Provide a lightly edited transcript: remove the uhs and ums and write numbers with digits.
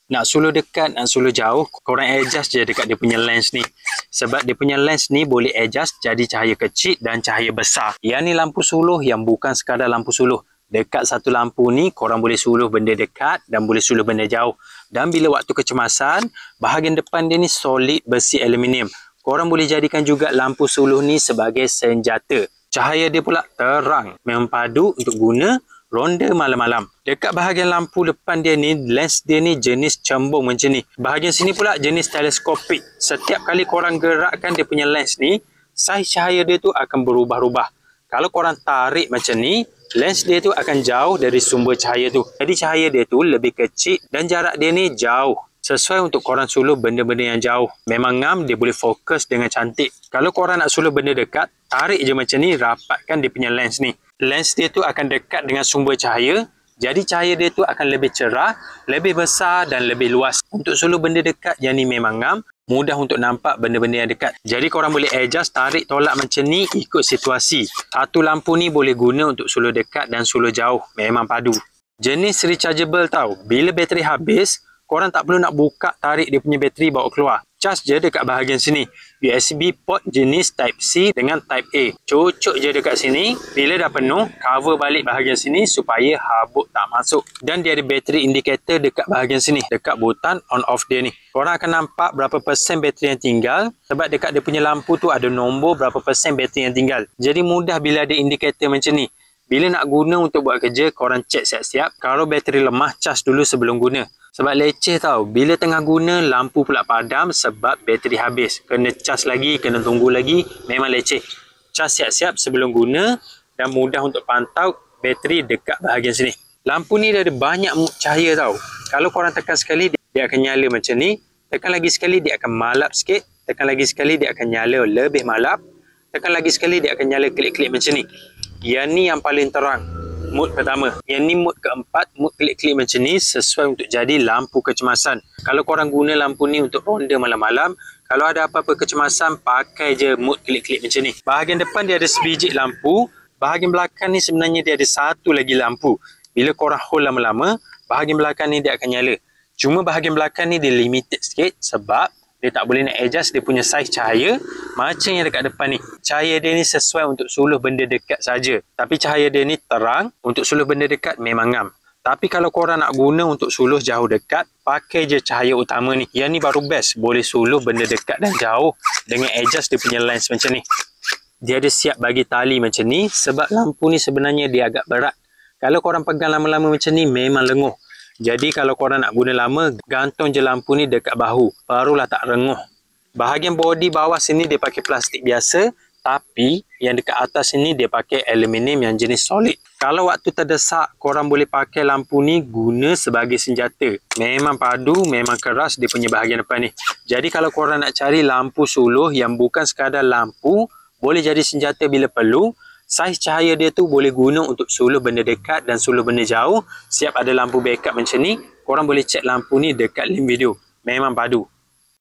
Nak suluh dekat, nak suluh jauh, korang adjust je dekat dia punya lens ni. Sebab dia punya lens ni boleh adjust jadi cahaya kecil dan cahaya besar. Yang ni lampu suluh yang bukan sekadar lampu suluh. Dekat satu lampu ni, korang boleh suluh benda dekat dan boleh suluh benda jauh. Dan bila waktu kecemasan, bahagian depan dia ni solid besi aluminium. Korang boleh jadikan juga lampu suluh ni sebagai senjata. Cahaya dia pula terang, memang padu untuk guna ronda malam-malam. Dekat bahagian lampu depan dia ni, lens dia ni jenis cembung macam ni. Bahagian sini pula jenis teleskopik. Setiap kali korang gerakkan dia punya lens ni, saiz cahaya dia tu akan berubah-ubah. Kalau korang tarik macam ni, lens dia tu akan jauh dari sumber cahaya tu. Jadi cahaya dia tu lebih kecil dan jarak dia ni jauh. Sesuai untuk korang suluh benda-benda yang jauh. Memang ngam dia boleh fokus dengan cantik. Kalau korang nak suluh benda dekat, tarik je macam ni, rapatkan dia punya lens ni. Lens dia tu akan dekat dengan sumber cahaya. Jadi cahaya dia tu akan lebih cerah, lebih besar dan lebih luas. Untuk suluh benda dekat yang ni memang ngam, mudah untuk nampak benda-benda yang dekat. Jadi korang boleh adjust, tarik, tolak macam ni ikut situasi. Satu lampu ni boleh guna untuk suluh dekat dan suluh jauh. Memang padu. Jenis rechargeable tau. Bila bateri habis, korang tak perlu nak buka, tarik dia punya bateri bawa keluar. Cas je dekat bahagian sini. USB port jenis Type C dengan Type A. Cucuk je dekat sini. Bila dah penuh, cover balik bahagian sini supaya habuk tak masuk. Dan dia ada bateri indicator dekat bahagian sini. Dekat butang on off dia ni. Korang akan nampak berapa persen bateri yang tinggal. Sebab dekat dia punya lampu tu ada nombor berapa persen bateri yang tinggal. Jadi mudah bila ada indikator macam ni. Bila nak guna untuk buat kerja, korang cek siap-siap. Kalau bateri lemah, cas dulu sebelum guna. Sebab leceh tau. Bila tengah guna, lampu pula padam sebab bateri habis. Kena cas lagi, kena tunggu lagi. Memang leceh. Cas siap-siap sebelum guna dan mudah untuk pantau bateri dekat bahagian sini. Lampu ni dia ada banyak cahaya tau. Kalau korang tekan sekali, dia akan nyala macam ni. Tekan lagi sekali, dia akan malap sikit. Tekan lagi sekali, dia akan nyala lebih malap. Tekan lagi sekali, dia akan nyala klik-klik macam ni. Yang ni yang paling terang. Mode pertama. Yang ni mode keempat. Mode klik-klik macam ni sesuai untuk jadi lampu kecemasan. Kalau korang guna lampu ni untuk ronda malam-malam, kalau ada apa-apa kecemasan, pakai je mode klik-klik macam ni. Bahagian depan dia ada sebiji lampu. Bahagian belakang ni sebenarnya dia ada satu lagi lampu. Bila korang hold lama-lama, bahagian belakang ni dia akan nyala. Cuma bahagian belakang ni dia limited sikit sebab dia tak boleh nak adjust dia punya saiz cahaya macam yang dekat depan ni. Cahaya dia ni sesuai untuk suluh benda dekat saja. Tapi cahaya dia ni terang. Untuk suluh benda dekat memang ngam. Tapi kalau korang nak guna untuk suluh jauh dekat, pakai je cahaya utama ni. Yang ni baru best. Boleh suluh benda dekat dan jauh dengan adjust dia punya lens macam ni. Dia ada siap bagi tali macam ni sebab lampu ni sebenarnya dia agak berat. Kalau korang pegang lama-lama macam ni memang lenguh. Jadi kalau korang nak guna lama, gantung je lampu ni dekat bahu. Barulah tak renguh. Bahagian body bawah sini dia pakai plastik biasa. Tapi yang dekat atas sini dia pakai aluminium yang jenis solid. Kalau waktu terdesak, korang boleh pakai lampu ni guna sebagai senjata. Memang padu, memang keras dia punya bahagian depan ni. Jadi kalau korang nak cari lampu suluh yang bukan sekadar lampu, boleh jadi senjata bila perlu. Saiz cahaya dia tu boleh guna untuk suluh benda dekat dan suluh benda jauh. Siap ada lampu backup macam ni. Korang boleh cek lampu ni dekat link video. Memang padu.